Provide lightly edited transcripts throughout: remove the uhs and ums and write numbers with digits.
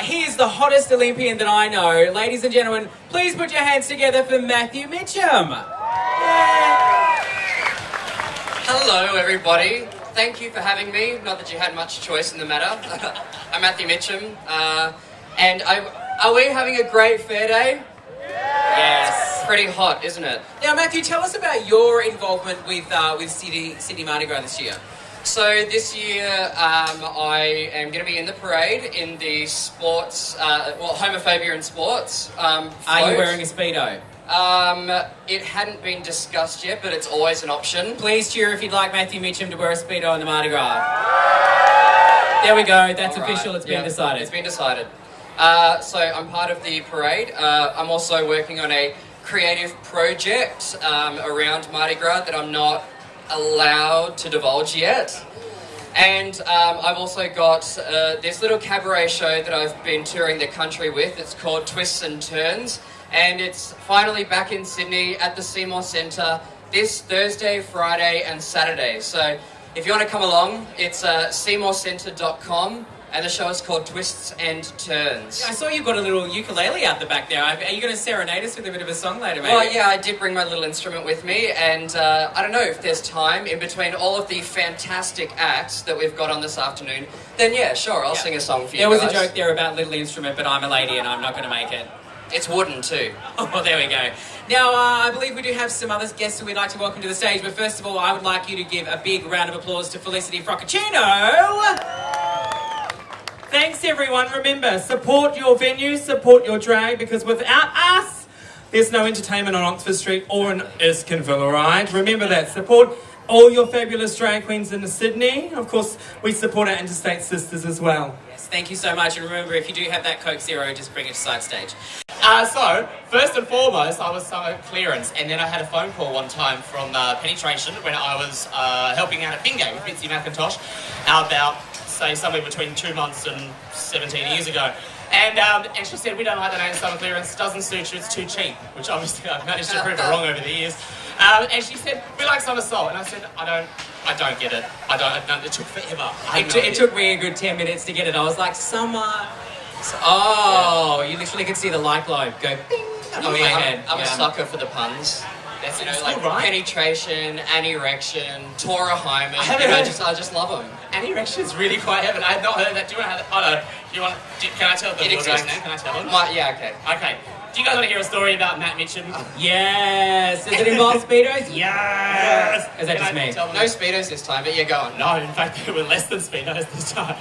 He is the hottest Olympian that I know. Ladies and gentlemen, please put your hands together for Matthew Mitcham. Yeah. Hello, everybody. Thank you for having me. Not that you had much choice in the matter. I'm Matthew Mitcham, and are we having a great fair day? Yes. Pretty hot, isn't it? Now, Matthew, tell us about your involvement with Sydney Mardi Gras this year. So this year, I am going to be in the parade in the sports, homophobia in sports. Are you wearing a Speedo? It hadn't been discussed yet, but it's always an option. Please cheer if you'd like Matthew Mitcham to wear a Speedo in the Mardi Gras. There we go, that's official, it's been decided. It's been decided. So I'm part of the parade. I'm also working on a creative project around Mardi Gras that I'm not allowed to divulge yet. And I've also got this little cabaret show that I've been touring the country with. It's called Twists and Turns, and it's finally back in Sydney at the Seymour Centre this Thursday, Friday and Saturday. So if you want to come along, it's seymourcentre.com. And the show is called Twists and Turns. I saw you've got a little ukulele out the back there. Are you going to serenade us with a bit of a song later, maybe? Well, yeah, I did bring my little instrument with me, and I don't know if there's time in between all of the fantastic acts that we've got on this afternoon. Then yeah, sure, I'll sing a song for you guys. There was a joke there about little instrument, but I'm a lady and I'm not going to make it. It's wooden too. Oh, there we go. Now, I believe we do have some other guests who we'd like to welcome to the stage, but first of all, I would like you to give a big round of applause to Felicity Frockaccino. Thanks everyone. Remember, support your venue, support your drag, because without us, there's no entertainment on Oxford Street or in Erskineville, alright? Remember that. Support all your fabulous drag queens in Sydney. Of course, we support our interstate sisters as well. Yes, thank you so much. And remember, if you do have that Coke Zero, just bring it to side stage. So, first and foremost, I was summer clearance, and then I had a phone call one time from Penetration when I was helping out at Bingo with Bitsy McIntosh about, say, somewhere between 2 months and 17 years ago. And she said, we don't like the name summer clearance, doesn't suit you, it's too cheap, which obviously I've managed to prove it wrong over the years. And she said, we like summer salt, and I said, I don't get it. It took forever. It took me a good 10 minutes to get it. I was like, summer. Oh, you literally could see the light globe go bing up my head. I'm a sucker for the puns. That's like right. Penetration, anerection, Tora Hyman. I just love them. Anerection's really quite heaven. I had not heard that. Do you want to have that? Oh no. Can I tell the little drag name? Can I tell them? Yeah, okay. Okay. Do you guys want to hear a story about Matt Mitcham? Yes! Does it involve Speedos? Yes! Is that just me? No Speedos this time, but yeah, go on. No, in fact, there were less than Speedos this time.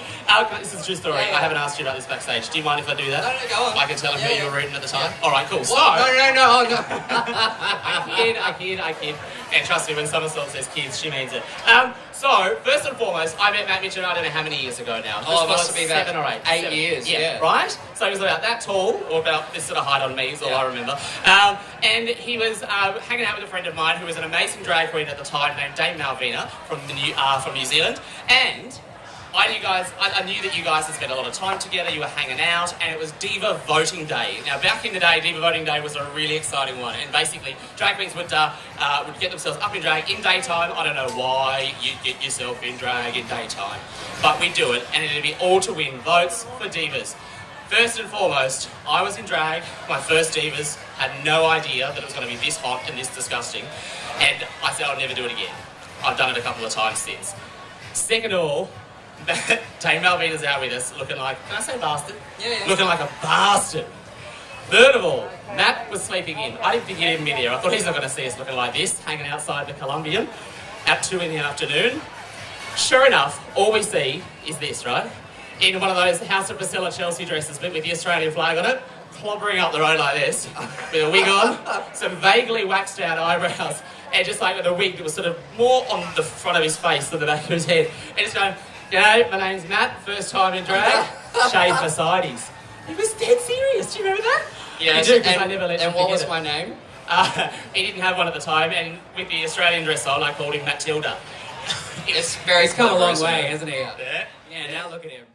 This is a true story. I haven't asked you about this backstage. Do you mind if I do that? No, go on. I can tell him who you were reading at the time? Alright, cool. So, no. I kid. And trust me, when Somersault says kids, she means it. So, first and foremost, I met Matt Mitcham, I don't know how many years ago now. It must be about 7 or 8. 8 years, yeah. Right? So he was about that tall, or about this sort of height on me is all I remember. And he was hanging out with a friend of mine who was an amazing drag queen at the time named Dame Malvina from New Zealand. And I knew that you guys had spent a lot of time together, you were hanging out, and it was Diva Voting Day. Now, back in the day, Diva Voting Day was a really exciting one, and basically, drag queens would get themselves up in drag in daytime. I don't know why you'd get yourself in drag in daytime, but we do it, and it'd be all to win votes for divas. First and foremost, I was in drag, my first divas, had no idea that it was going to be this hot and this disgusting, and I said I'll never do it again. I've done it a couple of times since. Second of all, Dame Malvina's out with us, looking like, can I say bastard? Yeah. Looking like a bastard. Third of all, Matt was sleeping in. I didn't think he'd even be there. I thought he's not going to see us looking like this, hanging outside the Columbian at 2 in the afternoon. Sure enough, all we see is this, right? In one of those House of Priscilla Chelsea dresses, but with the Australian flag on it, clobbering up the road like this, with a wig on, some vaguely waxed out eyebrows, and just like with a wig that was sort of more on the front of his face than the back of his head, and just going, "G'day, my name's Matt, first time in drag, shaved Mercedes." He was dead serious, do you remember that? Yeah, and what was my name? He didn't have one at the time, and with the Australian dress on, I called him Matilda. He's come a long way, hasn't he? Yeah. Yeah, now look at him.